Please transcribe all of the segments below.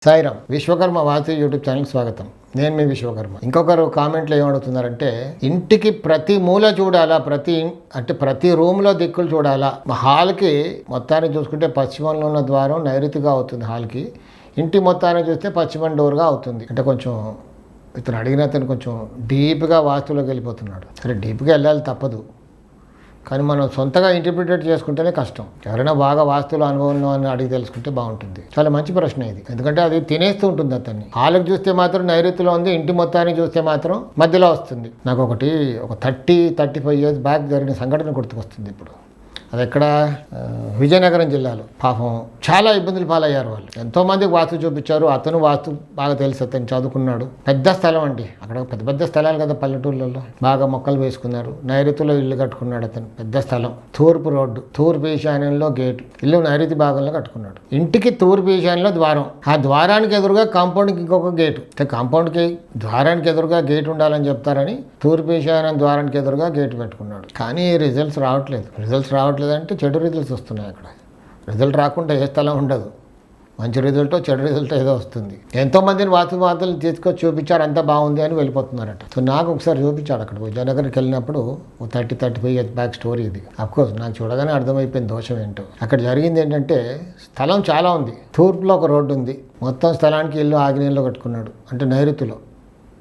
సాయిరామ్. విశ్వకర్మ వాస్తు YouTube channel స్వాగతం. నేను మీ విశ్వకర్మ. ఇంకొకరు కామెంట్లో ఏమడుగుతున్నారంటే, ఇంటికి ప్రతి మూల చూడాలా, ప్రతి రూమ్లో దిక్కులు చూడాలా. హాల్కి మొత్తాన్ని చూసుకుంటే పశ్చిమంలో ఉన్న ద్వారం నైరుతిగా అవుతుంది. హాల్కి ఇంటి మొత్తాన్ని చూస్తే పశ్చిమం డోర్గా అవుతుంది. అంటే కొంచెం ఇతను అడిగిన అతను కొంచెం డీప్గా వాస్తులోకి వెళ్ళిపోతున్నాడు. సరే, డీప్గా వెళ్ళాలి తప్పదు, కానీ మనం సొంతగా ఇంటర్ప్రిటేట్ చేసుకుంటేనే కష్టం. ఎవరైనా బాగా వాస్తుల అనుభవంలో అని అడిగి తెలుసుకుంటే బాగుంటుంది. చాలా మంచి ప్రశ్న ఇది, ఎందుకంటే అది తినేస్తూ ఉంటుంది అతన్ని. హాల్కి చూస్తే మాత్రం నైరుతిలో ఉంది, ఇంటి మొత్తాన్ని చూస్తే మాత్రం మధ్యలో వస్తుంది. నాకు ఒక 35 ఇయర్స్ బ్యాక్ జరిగిన సంఘటన గుర్తుకొస్తుంది ఇప్పుడు. అది ఎక్కడ, విజయనగరం జిల్లాలో. పాపం చాలా ఇబ్బందులు పాలయ్యారు వాళ్ళు. ఎంతోమందికి వాస్తు చూపించారు. అతను వాస్తు బాగా తెలుసు, అతను చదువుకున్నాడు. పెద్ద స్థలం అండి, అక్కడ పెద్ద స్థలాలు కదా పల్లెటూళ్ళలో. బాగా మొక్కలు వేసుకున్నారు. నైరుతిలో ఇల్లు కట్టుకున్నాడు అతను. పెద్ద స్థలం, తూర్పు రోడ్డు, తూర్పు ఈశాన్యంలో గేటు. ఇల్లు నైరుతి భాగంలో కట్టుకున్నాడు. ఇంటికి తూర్పు ఈశాన్యంలో ద్వారం, ఆ ద్వారానికి ఎదురుగా కాంపౌండ్కి ఇంకొక గేటు. కాంపౌండ్కి ద్వారానికి ఎదురుగా గేటు ఉండాలని చెప్తారని తూర్పు ఈశాన్యం ద్వారానికి ఎదురుగా గేటు పెట్టుకున్నాడు. కానీ రిజల్ట్స్ రావట్లేదంటే చెడు రిజల్ట్స్ వస్తున్నాయి. అక్కడ రిజల్ట్ రాకుండా ఏ స్థలం ఉండదు. మంచి రిజల్టో చెడు రిజల్ట్ ఏదో వస్తుంది. ఎంతోమందిని వార్తలు తీసుకొచ్చి చూపించారు, అంతా బాగుంది అని వెళ్ళిపోతున్నారట. సో నాకు ఒకసారి చూపించాడు అక్కడ విజయనగర్కి వెళ్ళినప్పుడు. 35 ఇయర్స్ బ్యాక్ స్టోరీ ఇది. అఫ్కోర్స్ నాకు చూడగానే అర్థమైపోయింది దోషం ఏంటో. అక్కడ జరిగింది ఏంటంటే, స్థలం చాలా ఉంది. తూర్పులో ఒక రోడ్డు ఉంది. మొత్తం స్థలానికి ఇల్లు ఆగ్నేయంలో కట్టుకున్నాడు, అంటే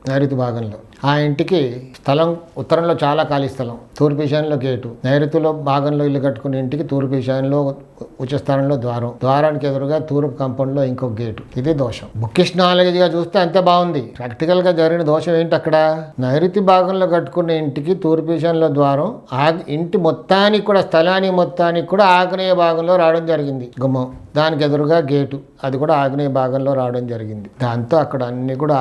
నైరుతి భాగంలో. ఆ ఇంటికి స్థలం ఉత్తరంలో చాలా ఖాళీ స్థలం, తూర్పు ఈశాన్యంలో గేటు. నైరుతిలో భాగంలో ఇల్లు కట్టుకునే ఇంటికి తూర్పు ఈశాన్యంలో ఉచ్చస్థానంలో ద్వారం, ద్వారానికి ఎదురుగా తూర్పు కాంపౌండ్లో ఇంకొక గేటు. ఇది దోషం. బుక్కిష్ నాలెడ్జ్గా చూస్తే అంతే బాగుంది. ప్రాక్టికల్గా జరిగిన దోషం ఏంటి అక్కడ, నైరుతి భాగంలో కట్టుకున్న ఇంటికి తూర్పు ఈశాన్యంలో ద్వారం, ఇంటి మొత్తానికి కూడా, స్థలానికి మొత్తానికి కూడా ఆగ్నేయ భాగంలో రావడం జరిగింది. గుమ్మం, దానికి ఎదురుగా గేటు, అది కూడా ఆగ్నేయ భాగంలో రావడం జరిగింది. దాంతో అక్కడ అన్ని కూడా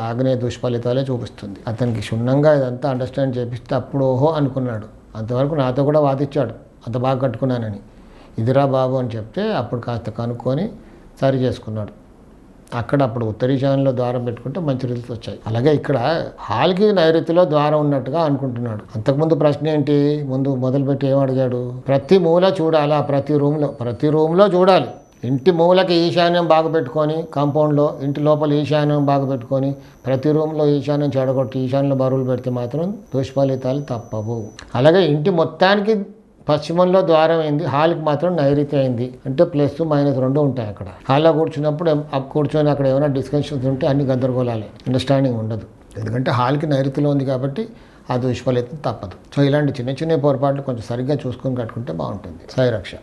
ఆగ్నేయ దుష్ఫలితాలే చూపిస్తుంది. అతనికి క్షుణ్ణంగా ఇదంతా అండర్స్టాండ్ చేపిస్తే అప్పుడు ఓహో అనుకున్నాడు. అంతవరకు నాతో కూడా వాదిచ్చాడు, అంత బాగా కట్టుకున్నానని. ఇదిరా బాబు అని చెప్తే అప్పుడు కాస్త కనుక్కొని సరి చేసుకున్నాడు. అప్పుడు ఉత్తరీశాన్యంలో ద్వారం పెట్టుకుంటే మంచి రిజల్ట్స్ వచ్చాయి. అలాగే ఇక్కడ హాల్కి నైరుతిలో ద్వారం ఉన్నట్టుగా అనుకుంటున్నాడు. అంతకుముందు ప్రశ్న ఏంటి, ముందు మొదలుపెట్టి ఏం అడిగాడు, ప్రతి మూల చూడాలా, ప్రతి రూమ్లో చూడాలి. ఇంటి మూలకి ఈశాన్యం బాగా పెట్టుకొని, కాంపౌండ్లో ఇంటి లోపల ఈశాన్యం బాగా పెట్టుకొని, ప్రతి రూమ్లో ఈశాన్యం చెడగొట్టి ఈశాన్యంలో బరువులు పెడితే మాత్రం దుష్ఫలితాలు తప్పవు. అలాగే ఇంటి మొత్తానికి పశ్చిమంలో ద్వారం అయింది, హాల్కి మాత్రం నైరుతి అయింది. అంటే ప్లస్ మైనస్ 2 ఉంటాయి అక్కడ. హాల్లో కూర్చొని అక్కడ ఏమైనా డిస్కషన్స్ ఉంటే అన్ని గందరగోళాలే, అండర్స్టాండింగ్ ఉండదు. ఎందుకంటే హాల్కి నైరుతిలో ఉంది కాబట్టి ఆ దుష్ఫలితం తప్పదు. సో ఇలాంటి చిన్న పొరపాట్లు కొంచెం సరిగ్గా చూసుకొని కట్టుకుంటే బాగుంటుంది. సాయి రక్ష.